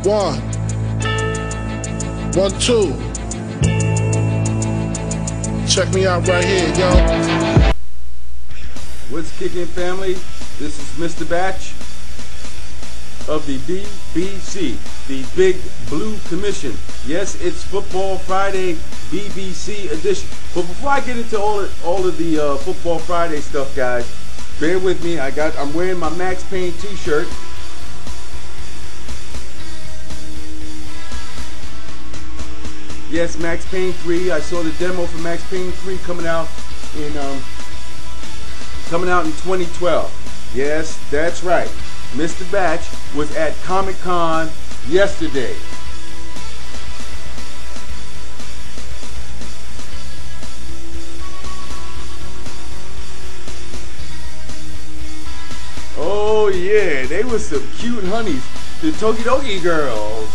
One, 1, 2. Check me out right here, yo. What's kicking, family? This is Mr. Batch of the BBC, the Big Blue Commission. Yes, it's Football Friday BBC edition. But before I get into all of the Football Friday stuff, guys, bear with me. I'm wearing my Max Payne t-shirt. Yes, Max Payne 3. I saw the demo for Max Payne 3 coming out in 2012. Yes, that's right. Mr. Batch was at Comic-Con yesterday. Oh yeah, they were some cute honeys, the Tokidoki girls.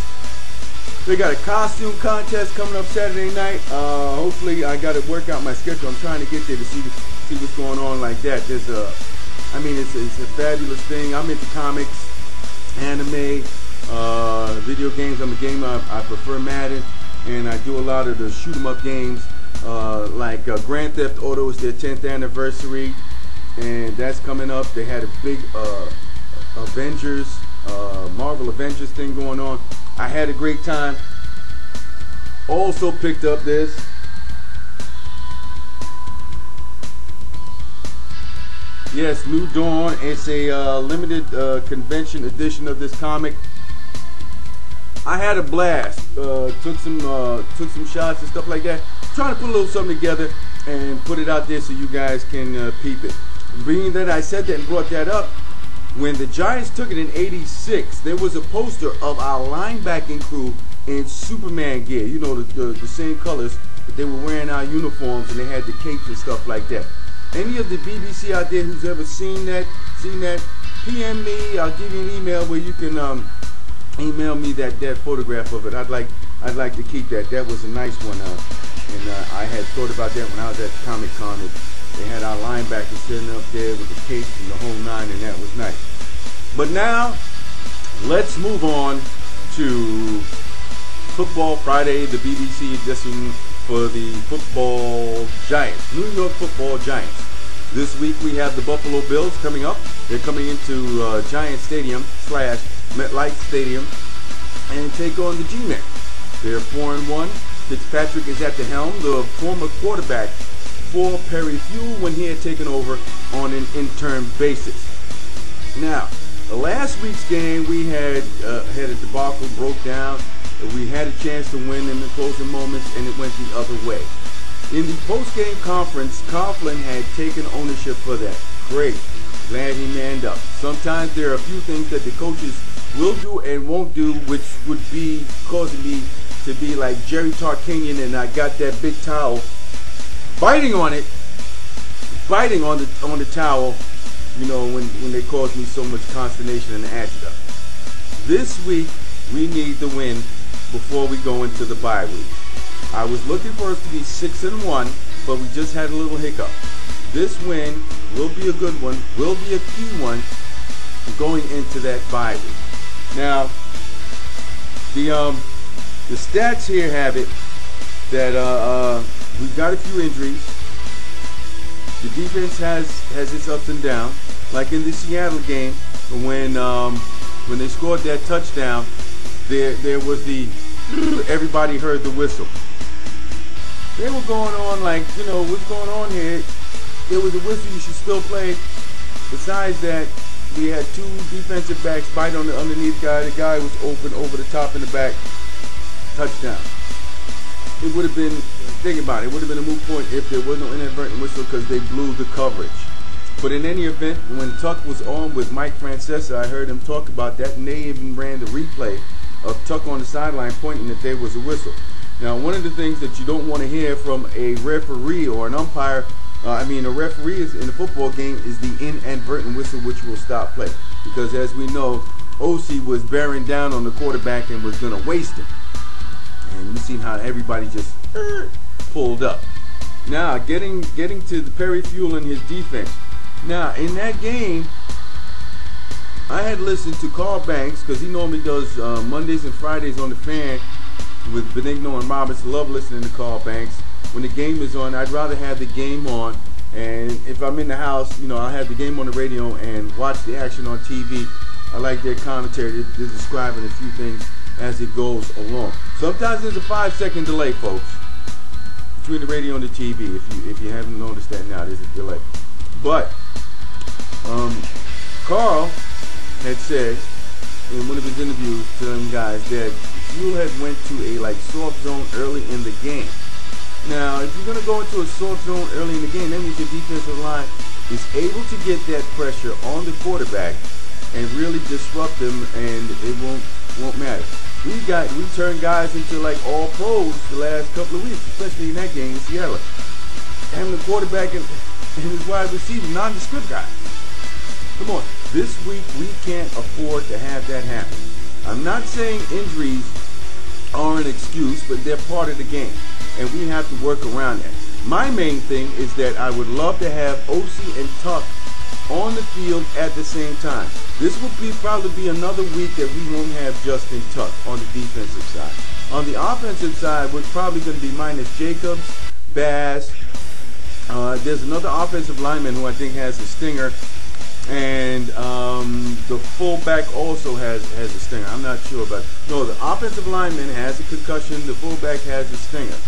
They got a costume contest coming up Saturday night. Hopefully I got to work out my schedule. I'm trying to get there to see what's going on like that. It's a fabulous thing. I'm into comics, anime, video games. I'm a gamer. I prefer Madden, and I do a lot of the shoot 'em up games, like Grand Theft Auto is their 10th anniversary, and that's coming up. They had a big Marvel Avengers thing going on. I had a great time. Also picked up this. Yes, New Dawn. It's a limited convention edition of this comic. I had a blast. Took some shots and stuff like that. Trying to put a little something together and put it out there so you guys can peep it. Being that I said that and brought that up, when the Giants took it in '86, there was a poster of our linebacking crew in Superman gear. You know, the same colors, but they were wearing our uniforms and they had the capes and stuff like that. Any of the BBC out there who's ever seen that, PM me. I'll give you an email where you can email me that photograph of it. I'd like to keep that. That was a nice one, and I had thought about that when I was at Comic-Con. They had our linebackers sitting up there with the capes and the whole nine, and that was nice. But now, let's move on to Football Friday, the BBC edition for the Football Giants, New York Football Giants. This week we have the Buffalo Bills coming up. They're coming into Giant Stadium / MetLife Stadium and take on the G-Men. They're 4-1. Fitzpatrick is at the helm, the former quarterback for Perry Fewell when he had taken over on an interim basis. Now, the last week's game we had a debacle, broke down. We had a chance to win in the closing moments, and it went the other way. In the post-game conference, Coughlin had taken ownership for that. Great. Glad he manned up. Sometimes there are a few things that the coaches will do and won't do, which would be causing me to be like Jerry Tarkanian, and I got that big towel, biting on the towel, you know, when they cause me so much consternation and agita. This week we need the win before we go into the bye week. I was looking for us to be 6-1, but we just had a little hiccup. This win will be a good one, will be a key one going into that bye week. Now, the stats here have it that we've got a few injuries. The defense has its ups and downs. Like in the Seattle game, when they scored that touchdown, there was everybody heard the whistle. They were going on like, you know, what's going on here? There was a whistle, you should still play. Besides that, we had two defensive backs bite on the underneath guy. The guy was open over the top in the back. Touchdown. It would have been, think about it, it would have been a moot point if there was no inadvertent whistle because they blew the coverage. But in any event, when Tuck was on with Mike Francesa, I heard him talk about that, and they even ran the replay of Tuck on the sideline pointing that there was a whistle. Now, one of the things that you don't want to hear from a referee or an umpire, a referee in a football game is the inadvertent whistle, which will stop play. Because as we know, OC was bearing down on the quarterback and was going to waste him. And you've seen how everybody just pulled up. Now, getting to the Perry Fewell and his defense. Now, in that game, I had listened to Carl Banks because he normally does Mondays and Fridays on the Fan with Benigno and Roberts. Love listening to Carl Banks. When the game is on, I'd rather have the game on. And if I'm in the house, you know, I'll have the game on the radio and watch the action on TV. I like their commentary. They're describing a few things as it goes along. Sometimes there's a 5-second delay, folks, between the radio and the TV. If you haven't noticed that now, there's a delay. But Carl had said in one of his interviews to them guys that Fuel had went to a soft zone early in the game. Now, if you're going to go into a soft zone early in the game, that means your defensive line is able to get that pressure on the quarterback and really disrupt them, and it won't matter. We turned guys into all pros the last couple of weeks, especially in that game in Seattle. Having the quarterback and his wide receiver, nondescript guys. Come on, this week we can't afford to have that happen. I'm not saying injuries are an excuse, but they're part of the game, and we have to work around that. My main thing is that I would love to have OC and Tuck on the field at the same time. This will probably be another week that we won't have Justin Tuck on the defensive side. On the offensive side, we're probably going to be minus Jacobs, Bass. There's another offensive lineman who I think has a stinger, and the fullback also has a stinger. I'm not sure about it. No, the offensive lineman has a concussion. The fullback has a stinger.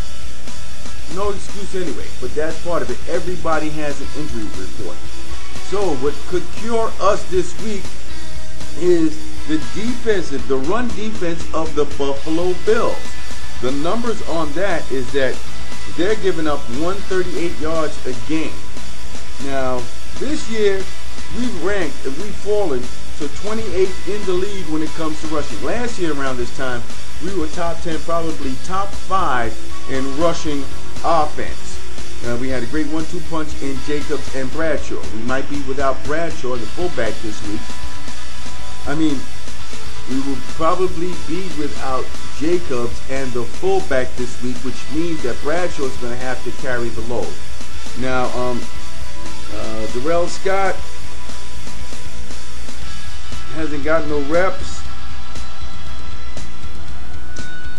No excuse anyway, but that's part of it. Everybody has an injury report. So what could cure us this week is the run defense of the Buffalo Bills. The numbers on that is that they're giving up 138 yards a game. Now, this year, we've fallen to 28th in the league when it comes to rushing. Last year around this time, we were top 10, probably top 5 in rushing offense. We had a great 1-2 punch in Jacobs and Bradshaw. We might be without Bradshaw, the fullback, this week. I mean, we will probably be without Jacobs and the fullback this week, which means that Bradshaw is going to have to carry the load. Now, Darrell Scott hasn't got no reps,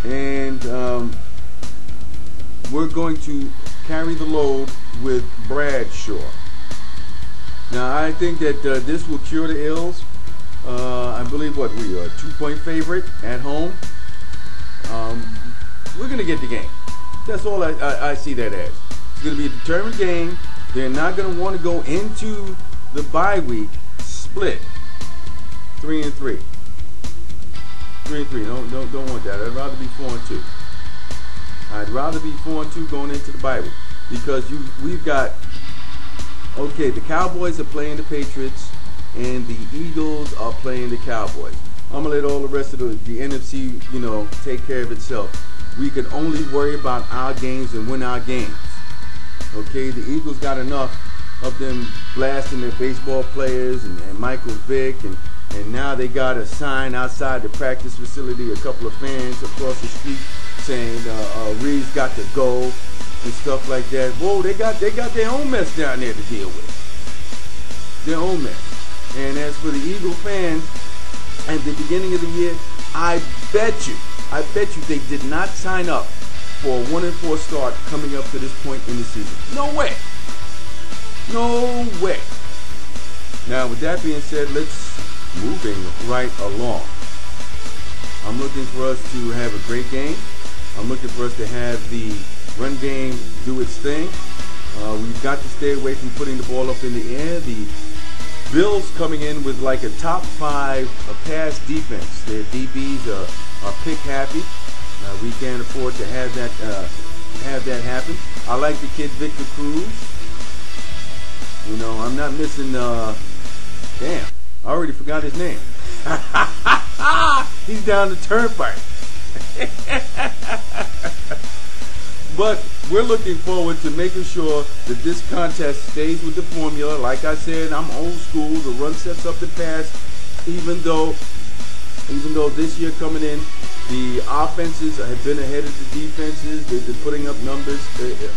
and we're going to carry the load with Bradshaw. Now, I think that this will cure the ills. I believe we are a 2-point favorite at home. We're going to get the game. That's all I see that as. It's going to be a determined game. They're not going to want to go into the bye week split 3-3. 3-3. Don't want that. I'd rather be 4-2. I'd rather be 4-2 going into the bye week, because we've got, okay, the Cowboys are playing the Patriots and the Eagles are playing the Cowboys. I'm going to let all the rest of the NFC, take care of itself. We can only worry about our games and win our games. Okay, the Eagles got enough of them blasting their baseball players and Michael Vick, and now they got a sign outside the practice facility, a couple of fans across the street saying Reed's got to go and stuff like that. Whoa, they got their own mess down there to deal with. Their own mess. And as for the Eagle fans, at the beginning of the year, I bet you they did not sign up for a 1-4 start coming up to this point in the season. No way. No way. Now, with that being said, let's moving right along. I'm looking for us to have a great game. I'm looking for us to have the run game do its thing. We've got to stay away from putting the ball up in the air. The Bills coming in with a top 5 pass defense. Their DBs are pick happy. We can't afford to have that happen. I like the kid Victor Cruz. I'm not missing. Damn, I already forgot his name. He's down the turnpike. But we're looking forward to making sure that this contest stays with the formula. Like I said, I'm old school. The run sets up the pass. Even though this year coming in, the offenses have been ahead of the defenses. They've been putting up numbers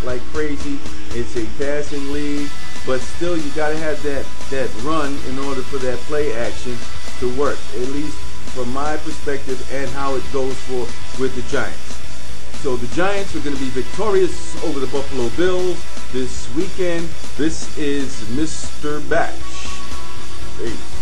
like crazy. It's a passing league, but still you got to have that run in order for that play action to work, at least from my perspective, and how it goes with the Giants. So the Giants are going to be victorious over the Buffalo Bills this weekend. This is Mr. Batch. Peace.